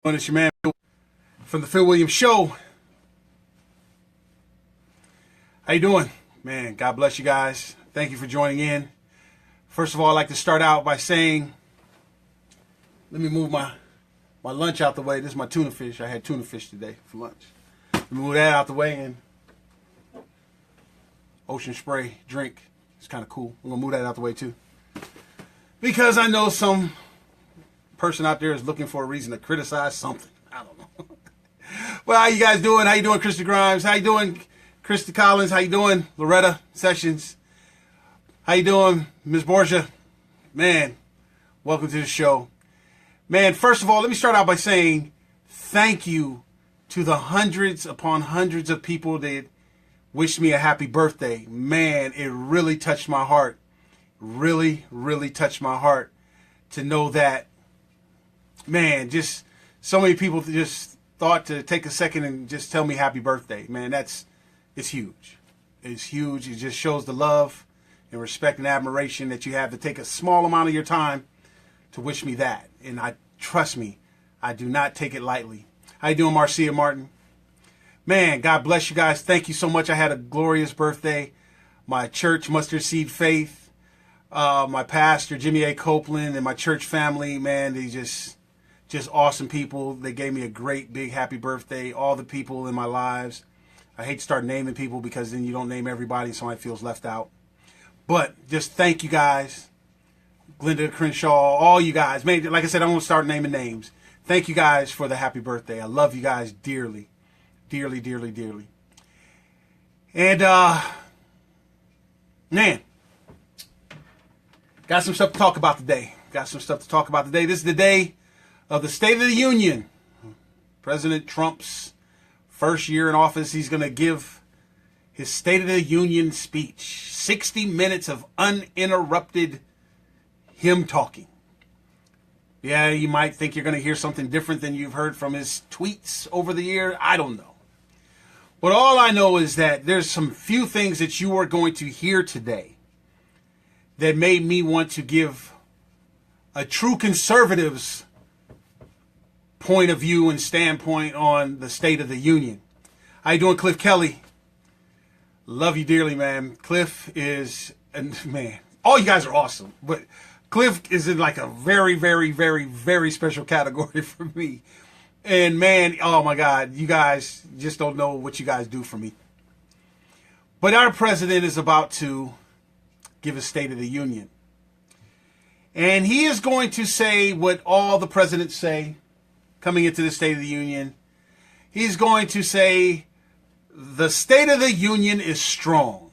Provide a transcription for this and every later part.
It's your man from the Phil Williams Show. How you doing? Man, God bless you guys. Thank you for joining in. First of all, I'd like to start out by saying, let me move my lunch out the way. This is my tuna fish. I had tuna fish today for lunch. Let me move that out the way and Ocean Spray drink. It's kind of cool. I'm going to move that out the way too. Because I know some person out there is looking for a reason to criticize something. I don't know. Well, how you guys doing? How you doing, Krista Grimes? How you doing, Krista Collins? How you doing, Loretta Sessions? How you doing, Ms. Borgia? Man, welcome to the show. Man, first of all, let me start out by saying thank you to the hundreds upon hundreds of people that wished me a happy birthday. Man, it really touched my heart. Really, really touched my heart to know that. Man, just so many people just thought to take a second and just tell me happy birthday. Man, it's huge. It's huge. It just shows the love and respect and admiration that you have to take a small amount of your time to wish me that. And trust me, I do not take it lightly. How you doing, Marcia Martin? Man, God bless you guys. Thank you so much. I had a glorious birthday. My church, Mustard Seed Faith, my pastor, Jimmy A. Copeland, and my church family, man, they just awesome people. They gave me a great big happy birthday. All the people in my lives. I hate to start naming people because then you don't name everybody and somebody feels left out. But just thank you guys. Glenda Crenshaw, all you guys. Maybe, like I said, I'm going to start naming names. Thank you guys for the happy birthday. I love you guys dearly. Dearly, dearly, dearly. And, man, got some stuff to talk about today. This is the day of the State of the Union. President Trump's first year in office, he's going to give his State of the Union speech. 60 minutes of uninterrupted him talking. Yeah, you might think you're going to hear something different than you've heard from his tweets over the year. I don't know. But all I know is that there's some few things that you are going to hear today that made me want to give a true conservative's point of view and standpoint on the State of the Union. How you doing, Cliff Kelly? Love you dearly, man. Cliff is, man, all you guys are awesome, but Cliff is in like a very, very, very, very special category for me. And man, oh my God, you guys just don't know what you guys do for me. But our president is about to give a State of the Union. And he is going to say what all the presidents say coming into the State of the Union. He's going to say the State of the Union is strong.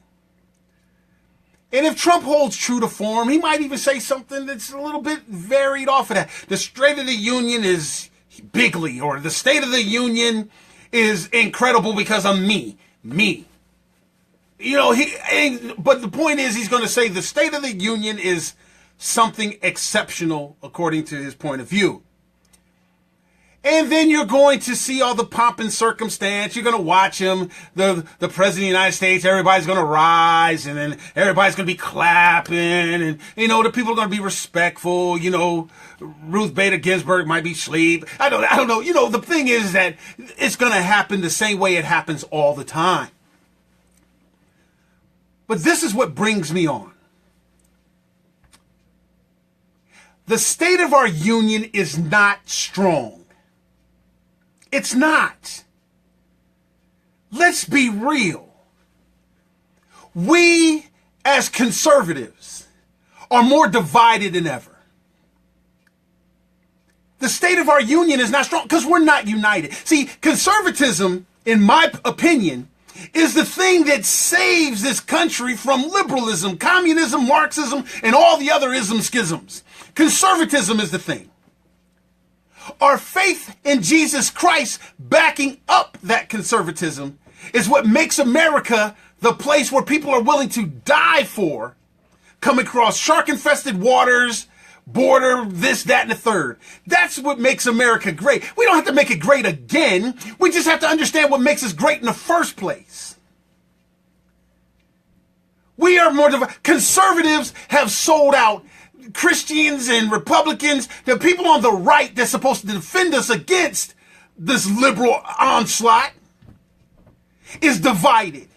And if Trump holds true to form, he might even say something that's a little bit varied off of that. The State of the Union is bigly, or the State of the Union is incredible because of me. You know, but the point is he's going to say the State of the Union is something exceptional according to his point of view. And then you're going to see all the pomp and circumstance. You're going to watch him, the president of the United States. Everybody's going to rise, and then everybody's going to be clapping, and you know the people are going to be respectful. You know, Ruth Bader Ginsburg might be asleep. I don't know. You know, the thing is that it's going to happen the same way it happens all the time. But this is what brings me on. The state of our union is not strong. It's not. Let's be real. We, as conservatives, are more divided than ever. The state of our union is not strong because we're not united. See, conservatism, in my opinion, is the thing that saves this country from liberalism, communism, Marxism, and all the other ism-schisms. Conservatism is the thing. Our faith in Jesus Christ backing up that conservatism is what makes America the place where people are willing to die for, come across shark-infested waters, border, this, that, and the third. That's what makes America great. We don't have to make it great again. We just have to understand what makes us great in the first place. We are more conservatives have sold out Christians and Republicans, the people on the right that's supposed to defend us against this liberal onslaught, is divided.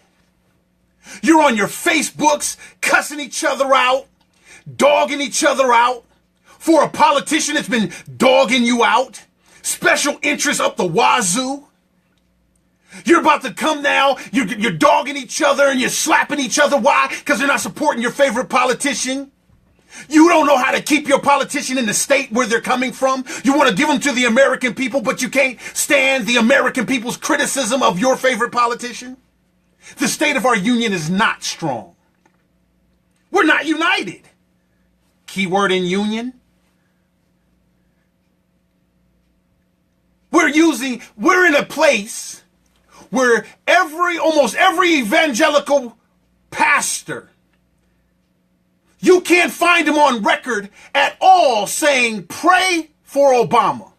You're on your Facebooks cussing each other out, dogging each other out for a politician that's been dogging you out. Special interests up the wazoo. You're about to come now, you're dogging each other and you're slapping each other. Why? Because they're not supporting your favorite politician. You don't know how to keep your politician in the state where they're coming from. You want to give them to the American people, but you can't stand the American people's criticism of your favorite politician. The state of our union is not strong. We're not united. Keyword in union. We're in a place where almost every evangelical pastor, you can't find him on record at all saying, pray for Obama.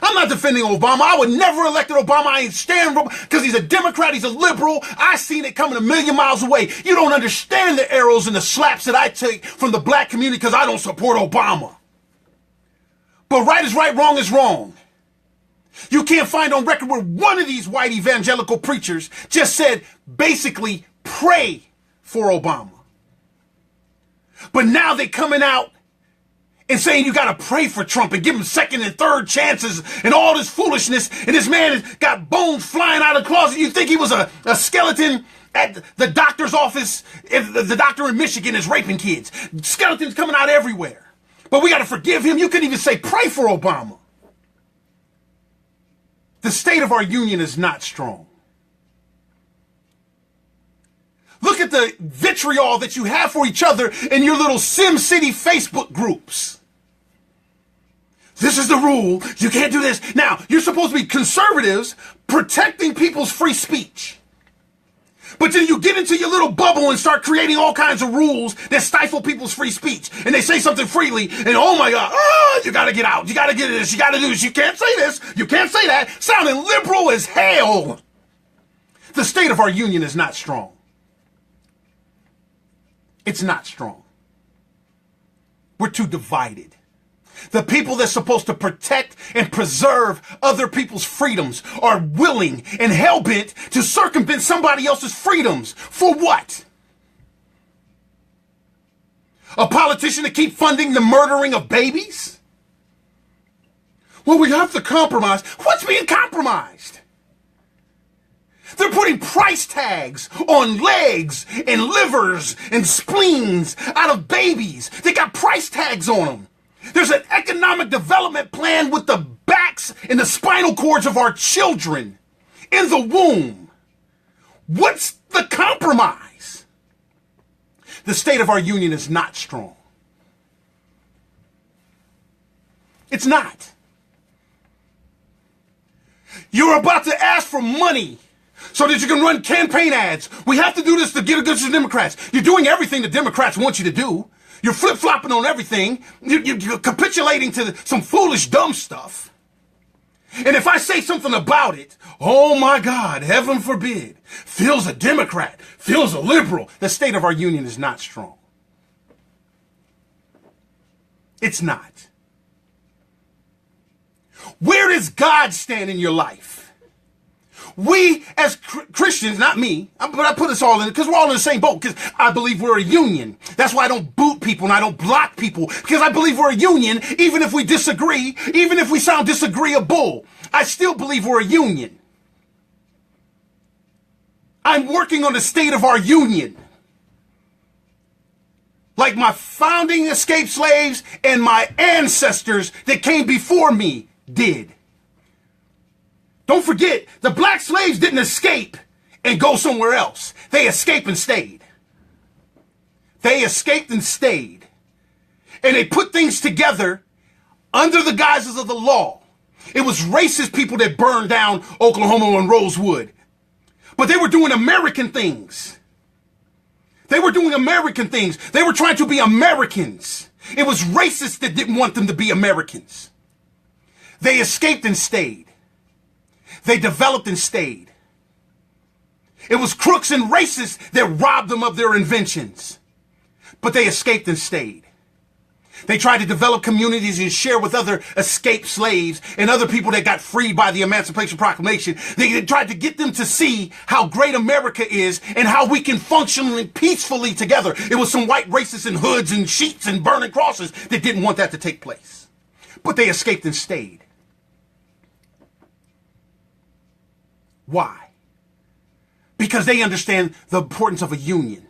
I'm not defending Obama. I would never elect Obama. I ain't standing because he's a Democrat. He's a liberal. I seen it coming a million miles away. You don't understand the arrows and the slaps that I take from the black community because I don't support Obama. But right is right, wrong is wrong. You can't find on record where one of these white evangelical preachers just said, basically, pray for Obama. But now they're coming out and saying you got to pray for Trump and give him second and third chances and all this foolishness. And this man has got bones flying out of the closet. You think he was a skeleton at the doctor's office? If the doctor in Michigan is raping kids. Skeletons coming out everywhere. But we got to forgive him. You couldn't even say pray for Obama. The state of our union is not strong. Look at the vitriol that you have for each other in your little SimCity Facebook groups. This is the rule. You can't do this. Now, you're supposed to be conservatives protecting people's free speech. But then you get into your little bubble and start creating all kinds of rules that stifle people's free speech. And they say something freely, and oh my God, you got to get out. You got to get this. You got to do this. You can't say this. You can't say that. Sounding liberal as hell. The state of our union is not strong. It's not strong. We're too divided. The people that's supposed to protect and preserve other people's freedoms are willing and hell-bent to circumvent somebody else's freedoms. For what? A politician to keep funding the murdering of babies? Well, we have to compromise. What's being compromised? They're putting price tags on legs and livers and spleens out of babies. They got price tags on them. There's an economic development plan with the backs and the spinal cords of our children in the womb. What's the compromise? The state of our union is not strong. It's not. You're about to ask for money so that you can run campaign ads. We have to do this to get against the Democrats. You're doing everything the Democrats want you to do. You're flip-flopping on everything. You're capitulating to some foolish, dumb stuff. And if I say something about it, oh my God, heaven forbid, Phil's a Democrat, Phil's a liberal. The state of our union is not strong. It's not. Where does God stand in your life? We as Christians, not me, but I put us all in it because we're all in the same boat because I believe we're a union. That's why I don't boot people and I don't block people because I believe we're a union. Even if we disagree, even if we sound disagreeable, I still believe we're a union. I'm working on the state of our union. Like my founding escaped slaves and my ancestors that came before me did. Don't forget, the black slaves didn't escape and go somewhere else. They escaped and stayed. They escaped and stayed. And they put things together under the guises of the law. It was racist people that burned down Oklahoma and Rosewood. But they were doing American things. They were doing American things. They were trying to be Americans. It was racists that didn't want them to be Americans. They escaped and stayed. They developed and stayed. It was crooks and racists that robbed them of their inventions. But they escaped and stayed. They tried to develop communities and share with other escaped slaves and other people that got freed by the Emancipation Proclamation. They tried to get them to see how great America is and how we can function peacefully together. It was some white racists in hoods and sheets and burning crosses that didn't want that to take place. But they escaped and stayed. Why? Because they understand the importance of a union.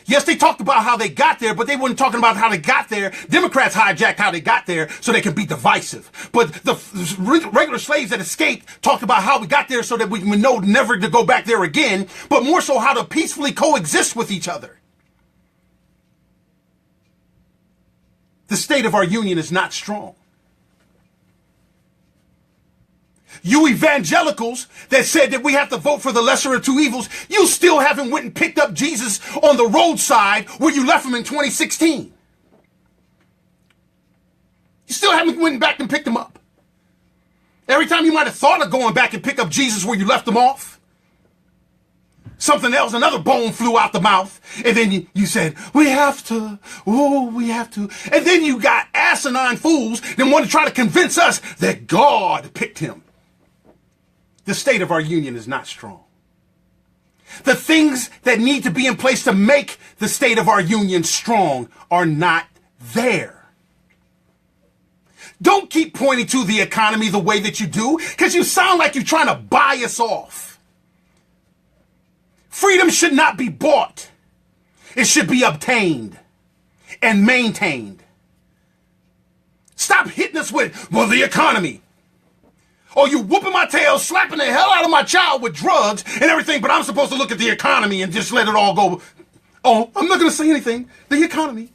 Yes, they talked about how they got there, but they weren't talking about how they got there. Democrats hijacked how they got there so they could be divisive. But the regular slaves that escaped talked about how we got there so that we would know never to go back there again, but more so how to peacefully coexist with each other. The state of our union is not strong. You evangelicals that said that we have to vote for the lesser of two evils, you still haven't went and picked up Jesus on the roadside where you left him in 2016. You still haven't went back and picked him up. Every time you might have thought of going back and pick up Jesus where you left him off, something else, another bone flew out the mouth, and then you said, we have to. And then you got asinine fools that want to try to convince us that God picked him. The state of our union is not strong. The things that need to be in place to make the state of our union strong are not there. Don't keep pointing to the economy the way that you do, because you sound like you're trying to buy us off. Freedom should not be bought. It should be obtained and maintained. Stop hitting us with, well, the economy. Oh, you whooping my tail, slapping the hell out of my child with drugs and everything, but I'm supposed to look at the economy and just let it all go. Oh, I'm not going to say anything. The economy.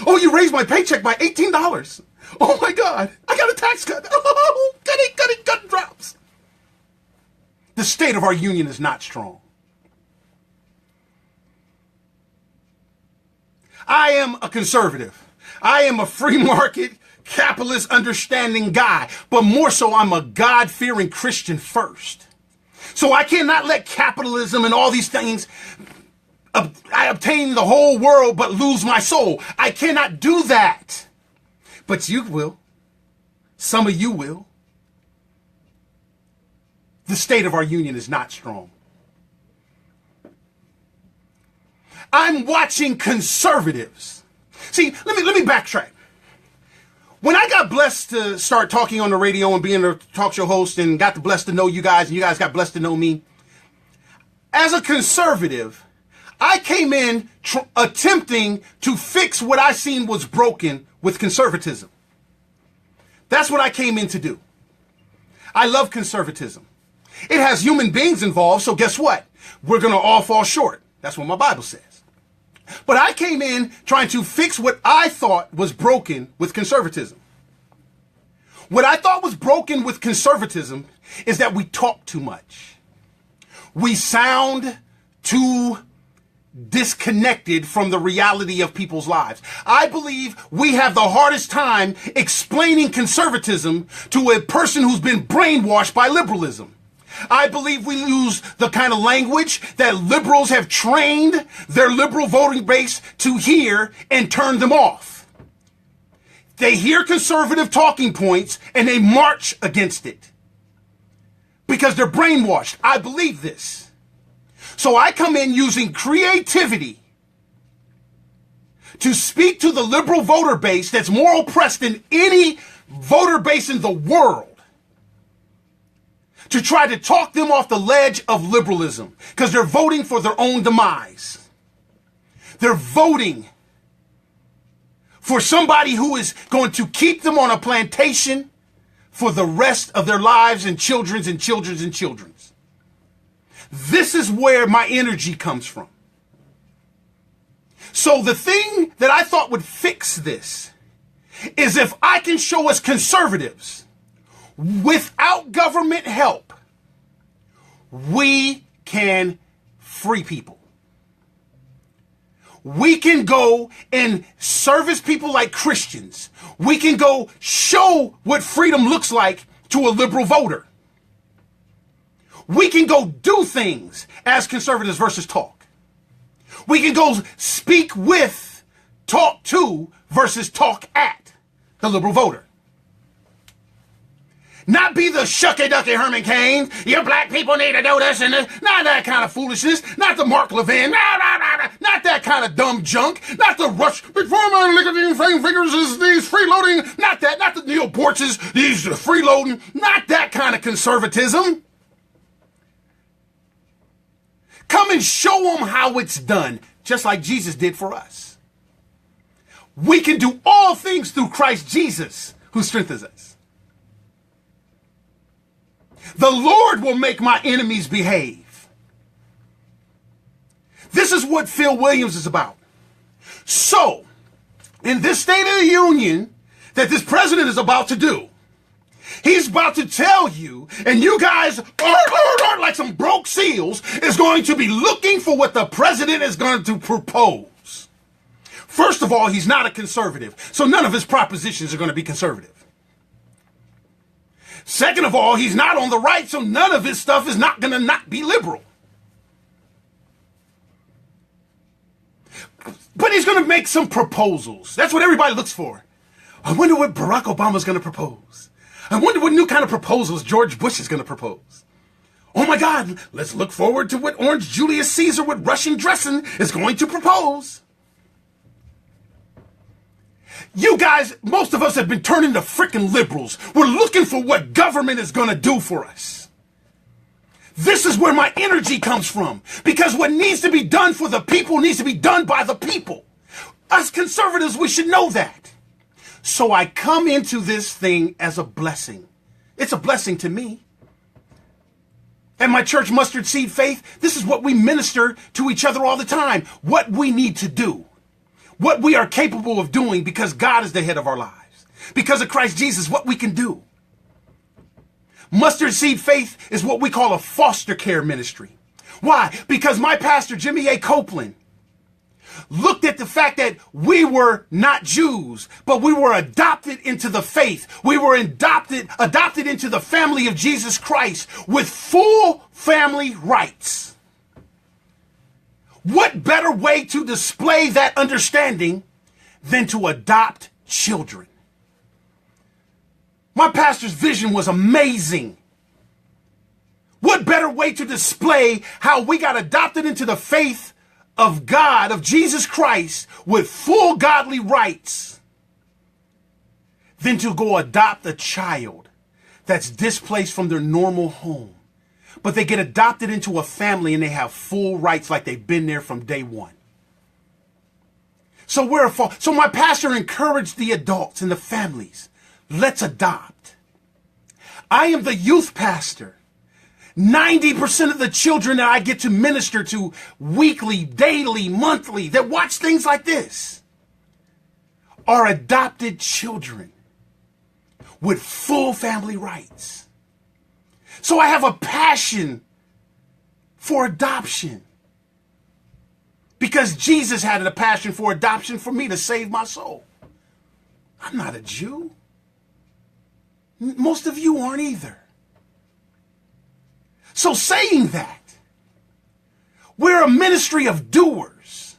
Oh, you raised my paycheck by $18. Oh, my God. I got a tax cut. Oh, cut drops. The state of our union is not strong. I am a conservative. I am a free market, capitalist understanding guy, but more so I'm a God-fearing Christian first. So I cannot let capitalism and all these things, I obtain the whole world but lose my soul. I cannot do that. But you will. Some of you will. The state of our union is not strong. I'm watching conservatives. See, let me backtrack. When I got blessed to start talking on the radio and being a talk show host and got blessed to know you guys and you guys got blessed to know me, as a conservative, I came in attempting to fix what I seen was broken with conservatism. That's what I came in to do. I love conservatism. It has human beings involved, so guess what? We're going to all fall short. That's what my Bible says. But I came in trying to fix what I thought was broken with conservatism. What I thought was broken with conservatism is that we talk too much. We sound too disconnected from the reality of people's lives. I believe we have the hardest time explaining conservatism to a person who's been brainwashed by liberalism. I believe we use the kind of language that liberals have trained their liberal voting base to hear and turn them off. They hear conservative talking points and they march against it because they're brainwashed. I believe this. So I come in using creativity to speak to the liberal voter base that's more oppressed than any voter base in the world, to try to talk them off the ledge of liberalism because they're voting for their own demise. They're voting for somebody who is going to keep them on a plantation for the rest of their lives and children's and children's and children's. This is where my energy comes from. So the thing that I thought would fix this is if I can show us conservatives, without government help, we can free people. We can go and service people like Christians. We can go show what freedom looks like to a liberal voter. We can go do things as conservatives versus talk. We can go speak with talk to versus talk at the liberal voter. Not be the shucky-ducky Herman Cain. You black people need to do this and this. Not that kind of foolishness. Not the Mark Levin. Not that kind of dumb junk. Not the Rush. Before my nicotine fingers is these freeloading. Not that. Not the Neil Borches. These freeloading. Not that kind of conservatism. Come and show them how it's done, just like Jesus did for us. We can do all things through Christ Jesus, who strengthens us. The Lord will make my enemies behave. This is what Phil Williams is about. So, in this State of the Union that this president is about to do, he's about to tell you, and you guys are like some broke seals, is going to be looking for what the president is going to propose. First of all, he's not a conservative, so none of his propositions are going to be conservative. Second of all, he's not on the right, so none of his stuff is not going to not be liberal. But he's going to make some proposals. That's what everybody looks for. I wonder what Barack Obama's going to propose. I wonder what new kind of proposals George Bush is going to propose. Oh my God, let's look forward to what Orange Julius Caesar with Russian dressing is going to propose. You guys, most of us have been turned into freaking liberals. We're looking for what government is going to do for us. This is where my energy comes from. Because what needs to be done for the people needs to be done by the people. Us conservatives, we should know that. So I come into this thing as a blessing. It's a blessing to me. At my church, Mustard Seed Faith, this is what we minister to each other all the time. What we need to do. What we are capable of doing because God is the head of our lives. Because of Christ Jesus, what we can do. Mustard Seed Faith is what we call a foster care ministry. Why? Because my pastor, Jimmy A. Copeland, looked at the fact that we were not Jews, but we were adopted into the faith. We were adopted into the family of Jesus Christ with full family rights. What better way to display that understanding than to adopt children? My pastor's vision was amazing. What better way to display how we got adopted into the faith of God, of Jesus Christ, with full godly rights, than to go adopt a child that's displaced from their normal home. But they get adopted into a family and they have full rights like they've been there from day one. So my pastor encouraged the adults and the families. Let's adopt. I am the youth pastor. 90% of the children that I get to minister to weekly, daily, monthly, that watch things like this are adopted children with full family rights. So I have a passion for adoption because Jesus had a passion for adoption for me to save my soul. I'm not a Jew. Most of you aren't either. So saying that, we're a ministry of doers.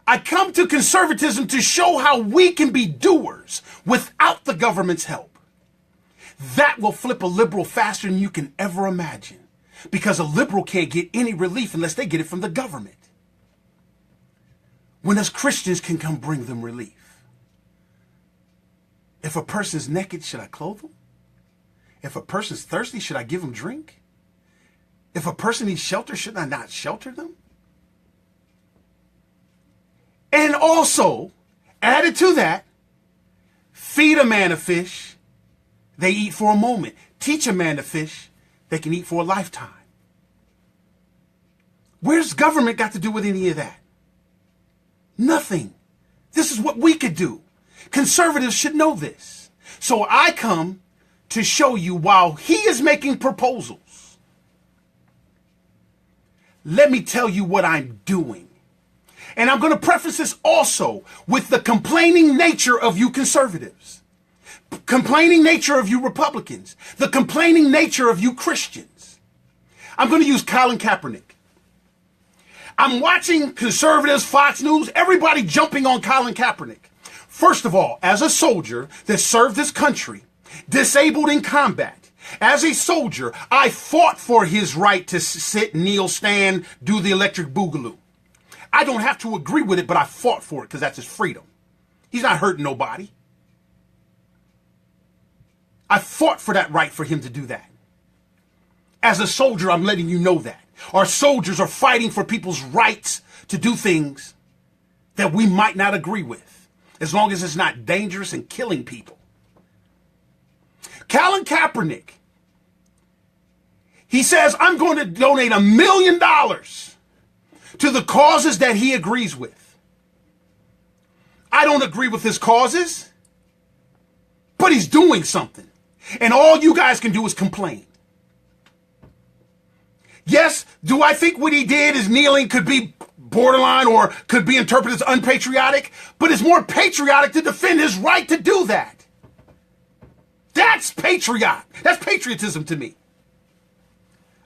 I come to conservatism to show how we can be doers without the government's help. That will flip a liberal faster than you can ever imagine. Because a liberal can't get any relief unless they get it from the government. When us Christians can come bring them relief. If a person's naked, should I clothe them? If a person's thirsty, should I give them drink? If a person needs shelter, should I not shelter them? And also, added to that, feed a man a fish. They eat for a moment. Teach a man to fish. They can eat for a lifetime. Where's government got to do with any of that? Nothing. This is what we could do. Conservatives should know this. So I come to show you while he is making proposals. Let me tell you what I'm doing. And I'm going to preface this also with the complaining nature of you conservatives. Complaining nature of you Republicans, the complaining nature of you Christians. I'm going to use Colin Kaepernick. I'm watching conservatives, Fox News, everybody jumping on Colin Kaepernick. First of all, as a soldier that served this country, disabled in combat, as a soldier, I fought for his right to sit, kneel, stand, do the electric boogaloo. I don't have to agree with it, but I fought for it because that's his freedom. He's not hurting nobody. I fought for that right for him to do that. As a soldier, I'm letting you know that. Our soldiers are fighting for people's rights to do things that we might not agree with, as long as it's not dangerous and killing people. Colin Kaepernick, he says, I'm going to donate $1 million to the causes that he agrees with. I don't agree with his causes, but he's doing something. And all you guys can do is complain. Yes, do I think what he did is kneeling could be borderline or could be interpreted as unpatriotic? But it's more patriotic to defend his right to do that. That's That's patriotism to me.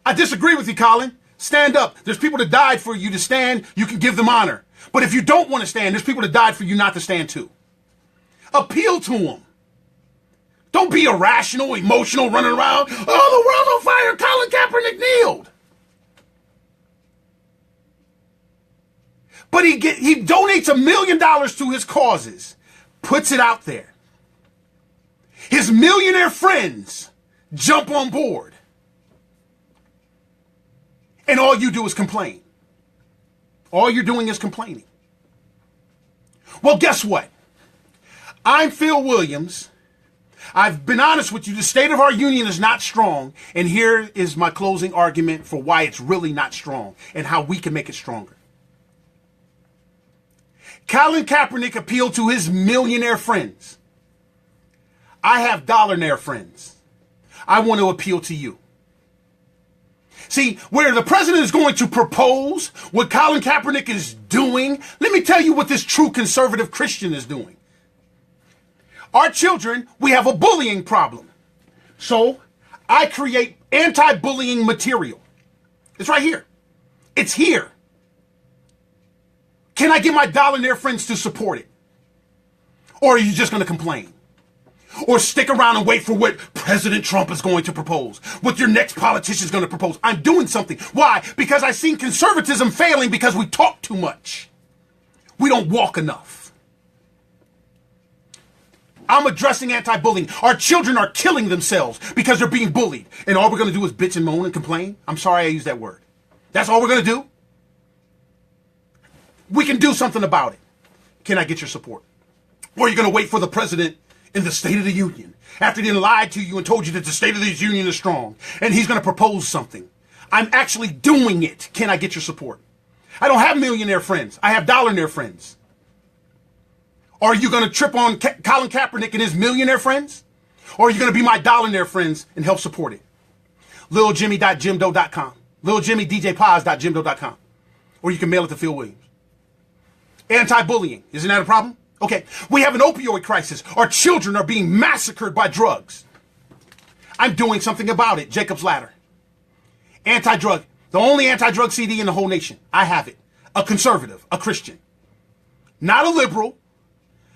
I disagree with you, Colin. Stand up. There's people that died for you to stand. You can give them honor. But if you don't want to stand, there's people that died for you not to stand too. Appeal to them. Don't be irrational, emotional, running around. Oh, the world's on fire. Colin Kaepernick kneeled. But he donates $1 million to his causes, puts it out there. His millionaire friends jump on board. And all you do is complain. All you're doing is complaining. Well, guess what? I'm Phil Williams. I've been honest with you. The state of our union is not strong. And here is my closing argument for why it's really not strong and how we can make it stronger. Colin Kaepernick appealed to his millionaire friends. I have dollar-naire friends. I want to appeal to you. See, where the president is going to propose what Colin Kaepernick is doing, let me tell you what this true conservative Christian is doing. Our children, we have a bullying problem. So I create anti-bullying material. It's right here. It's here. Can I get my dollar-naire friends to support it? Or are you just going to complain? Or stick around and wait for what President Trump is going to propose, what your next politician is going to propose? I'm doing something. Why? Because I've seen conservatism failing because we talk too much. We don't walk enough. I'm addressing anti-bullying. Our children are killing themselves because they're being bullied. And all we're going to do is bitch and moan and complain? I'm sorry I used that word. That's all we're going to do? We can do something about it. Can I get your support? Or are you going to wait for the president in the State of the Union after he lied to you and told you that the State of the Union is strong and he's going to propose something? I'm actually doing it. Can I get your support? I don't have millionaire friends. I have dollar-naire friends. Are you going to trip on Colin Kaepernick and his millionaire friends? Or are you going to be my dollar-naire friends and help support it? liljimmy.jimdo.com. liljimmy.djpaz.jimdo.com. Or you can mail it to Phil Williams. Anti-bullying. Isn't that a problem? Okay. We have an opioid crisis. Our children are being massacred by drugs. I'm doing something about it. Jacob's Ladder. Anti-drug. The only anti-drug CD in the whole nation. I have it. A conservative. A Christian. Not a liberal.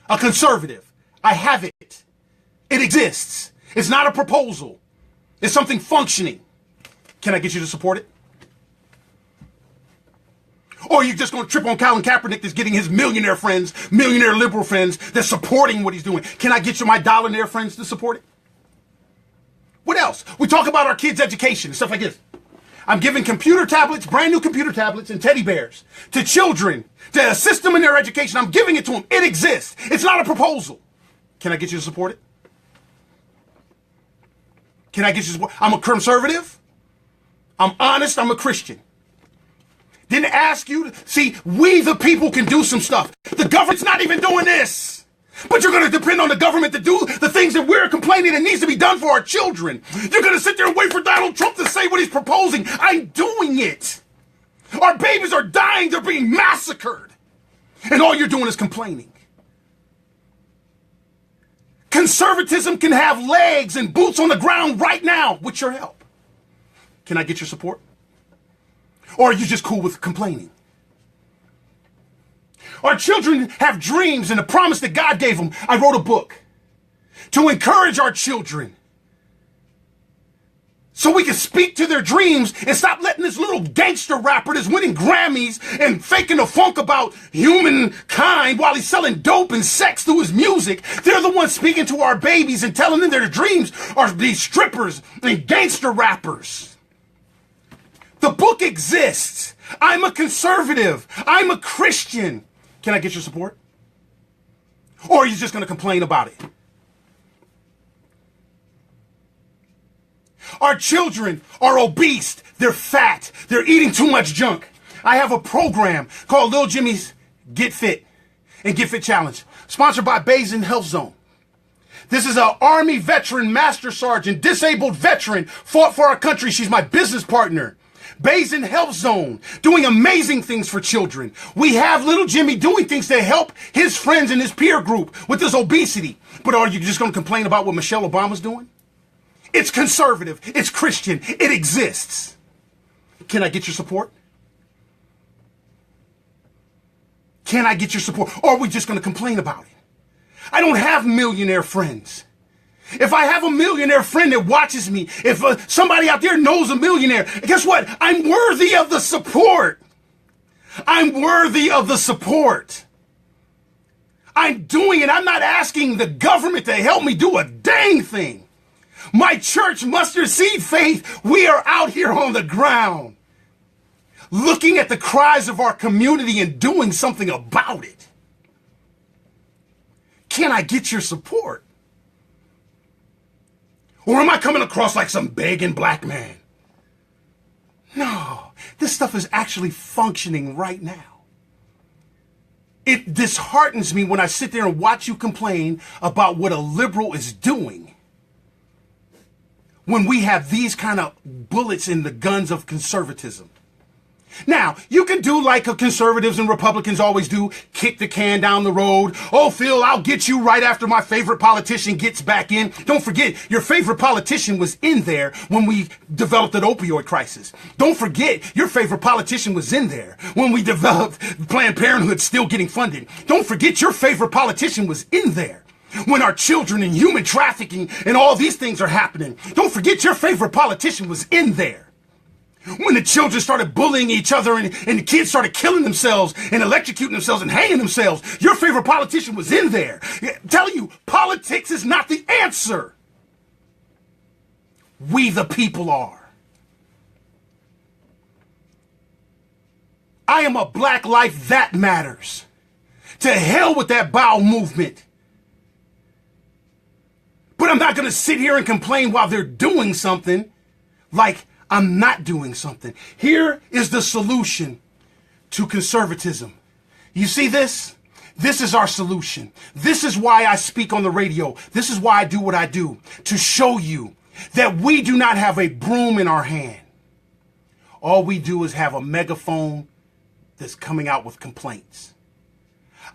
A conservative. I have it. It exists. It's not a proposal. It's something functioning. Can I get you to support it? Or are you just going to trip on Colin Kaepernick that's getting his millionaire friends, millionaire liberal friends that's supporting what he's doing? Can I get you my dollar-naire friends to support it? What else? We talk about our kids' education and stuff like this. I'm giving computer tablets, brand new computer tablets and teddy bears to children to assist them in their education. I'm giving it to them. It exists. It's not a proposal. Can I get you to support it? Can I get you to support? I'm a conservative. I'm honest. I'm a Christian. Didn't ask you to see, we the people can do some stuff. The government's not even doing this. But you're going to depend on the government to do the things that we're complaining that needs to be done for our children. You're going to sit there and wait for Donald Trump to say what he's proposing. I'm doing it. Our babies are dying. They're being massacred. And all you're doing is complaining. Conservatism can have legs and boots on the ground right now with your help. Can I get your support? Or are you just cool with complaining? Our children have dreams and a promise that God gave them. I wrote a book to encourage our children so we can speak to their dreams and stop letting this little gangster rapper that's winning Grammys and faking a funk about humankind while he's selling dope and sex through his music. They're the ones speaking to our babies and telling them their dreams are these strippers and gangster rappers. The book exists. I'm a conservative. I'm a Christian. Can I get your support? Or are you just going to complain about it? Our children are obese. They're fat. They're eating too much junk. I have a program called Little Jimmy's Get Fit and Get Fit Challenge, sponsored by Bayesian Health Zone. This is an Army veteran, Master Sergeant, disabled veteran, fought for our country. She's my business partner. Bayesian Health Zone, doing amazing things for children. We have little Jimmy doing things to help his friends and his peer group with this obesity. But are you just going to complain about what Michelle Obama's doing? It's conservative. It's Christian. It exists. Can I get your support? Can I get your support? Or are we just going to complain about it? I don't have millionaire friends. If I have a millionaire friend that watches me, if somebody out there knows a millionaire, guess what? I'm worthy of the support. I'm worthy of the support. I'm doing it. I'm not asking the government to help me do a dang thing. My church, Mustard Seed Faith, we are out here on the ground, looking at the cries of our community and doing something about it. Can I get your support? Or am I coming across like some begging black man? No, this stuff is actually functioning right now. It disheartens me when I sit there and watch you complain about what a liberal is doing when we have these kind of bullets in the guns of conservatism. Now, you can do like conservatives and Republicans always do, kick the can down the road. Oh, Phil, I'll get you right after my favorite politician gets back in. Don't forget, your favorite politician was in there when we developed an opioid crisis. Don't forget, your favorite politician was in there when we developed Planned Parenthood still getting funded. Don't forget, your favorite politician was in there when our children and human trafficking and all these things are happening. Don't forget, your favorite politician was in there when the children started bullying each other and the kids started killing themselves and electrocuting themselves and hanging themselves. Your favorite politician was in there. I'm telling you, politics is not the answer. We the people are. I am a Black Life That Matters. To hell with that bowel movement. But I'm not going to sit here and complain while they're doing something like I'm not doing something. Here is the solution to conservatism. You see this? This is our solution. This is why I speak on the radio. This is why I do what I do. To show you that we do not have a broom in our hand. All we do is have a megaphone that's coming out with complaints.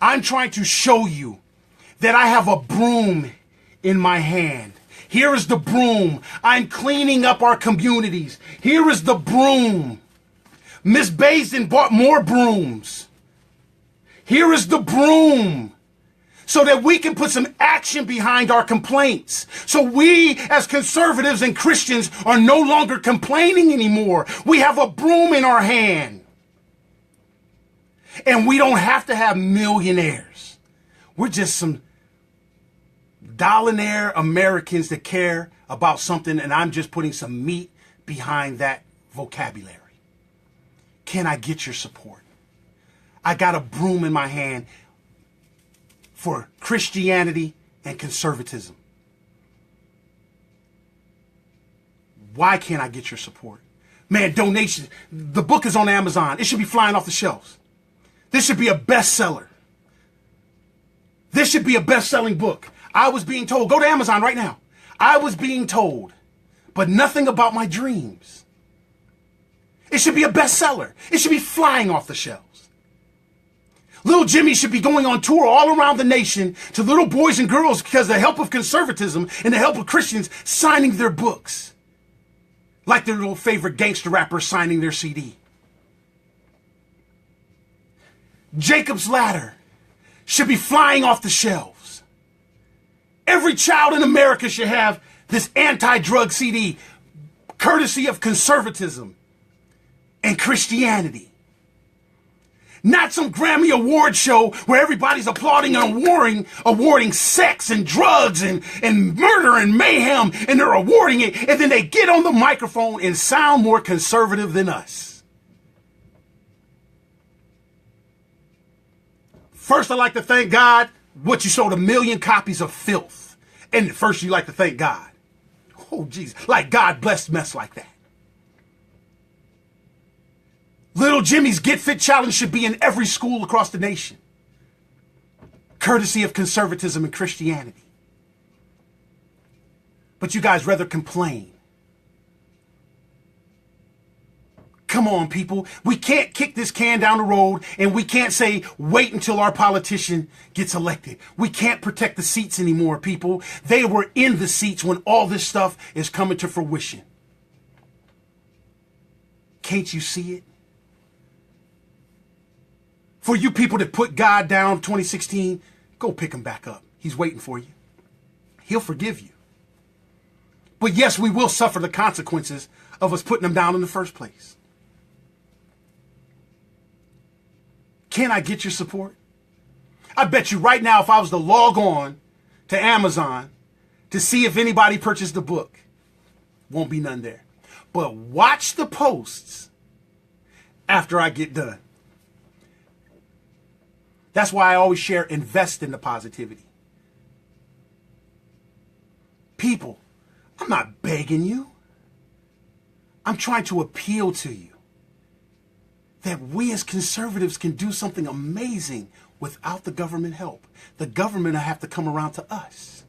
I'm trying to show you that I have a broom in my hand. Here is the broom. I'm cleaning up our communities. Here is the broom. Miss Basin bought more brooms. Here is the broom. So that we can put some action behind our complaints. So we as conservatives and Christians are no longer complaining anymore. We have a broom in our hand. And we don't have to have millionaires. We're just some dollionaire Americans that care about something, and I'm just putting some meat behind that vocabulary. Can I get your support? I got a broom in my hand for Christianity and conservatism. Why can't I get your support? Man, donations. The book is on Amazon. It should be flying off the shelves. This should be a bestseller. This should be a best-selling book. I was being told, go to Amazon right now. I was being told, but nothing about my dreams. It should be a bestseller. It should be flying off the shelves. Little Jimmy should be going on tour all around the nation to little boys and girls because the help of conservatism and the help of Christians signing their books. Like their little favorite gangster rapper signing their CD. Jacob's Ladder should be flying off the shelves. Every child in America should have this anti-drug CD, courtesy of conservatism and Christianity. Not some Grammy Award show where everybody's applauding and awarding sex and drugs and murder and mayhem, and they're awarding it, and then they get on the microphone and sound more conservative than us. First, I'd like to thank God what you sold 1 million copies of Filth. And first, you like to thank God. Oh, jeez. Like God blessed mess like that. Little Jimmy's Get Fit Challenge should be in every school across the nation, courtesy of conservatism and Christianity. But you guys rather complain. Come on, people. We can't kick this can down the road, and we can't say, wait until our politician gets elected. We can't protect the seats anymore, people. They were in the seats when all this stuff is coming to fruition. Can't you see it? For you people that put God down 2016, go pick him back up. He's waiting for you. He'll forgive you. But yes, we will suffer the consequences of us putting him down in the first place. Can I get your support? I bet you right now, if I was to log on to Amazon to see if anybody purchased the book, won't be none there. But watch the posts after I get done. That's why I always share, invest in the positivity. People, I'm not begging you. I'm trying to appeal to you that we as conservatives can do something amazing without the government help. The government will have to come around to us.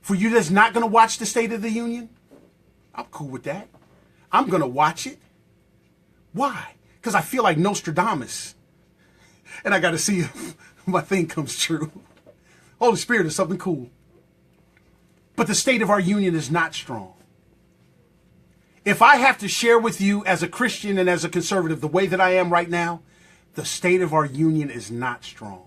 For you that's not going to watch the State of the Union, I'm cool with that. I'm going to watch it. Why? Because I feel like Nostradamus. And I got to see if my thing comes true. Holy Spirit is something cool. But the state of our union is not strong. If I have to share with you as a Christian and as a conservative the way that I am right now, the state of our union is not strong.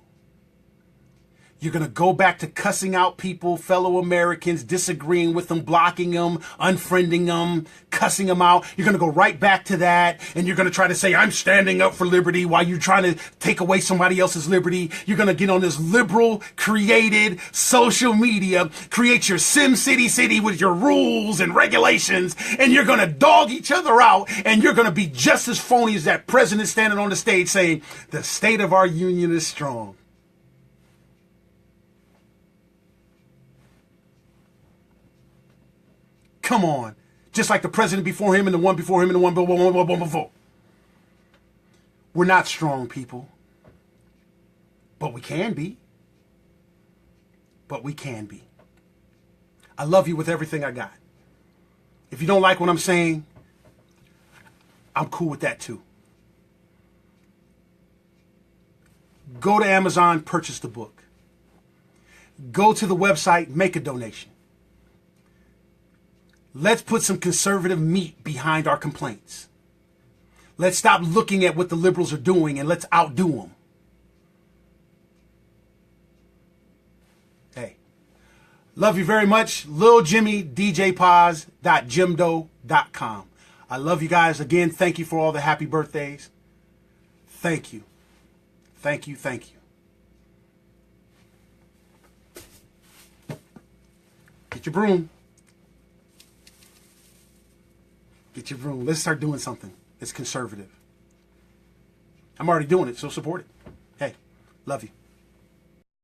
You're going to go back to cussing out people, fellow Americans, disagreeing with them, blocking them, unfriending them, cussing them out. You're going to go right back to that. And you're going to try to say, I'm standing up for liberty while you're trying to take away somebody else's liberty. You're going to get on this liberal created social media, create your Sim City city with your rules and regulations. And you're going to dog each other out. And you're going to be just as phony as that president standing on the stage saying, the state of our union is strong. Come on. Just like the president before him and the one before him and the one before. We're not strong, people. But we can be. But we can be. I love you with everything I got. If you don't like what I'm saying, I'm cool with that too. Go to Amazon, purchase the book. Go to the website, make a donation. Let's put some conservative meat behind our complaints. Let's stop looking at what the liberals are doing and let's outdo them. Hey, love you very much. Lil Jimmy, DJPaz.Jimdo.com. I love you guys. Again, thank you for all the happy birthdays. Thank you. Thank you. Thank you. Get your broom. Get your broom. Let's start doing something that's conservative. I'm already doing it, so support it. Hey, love you.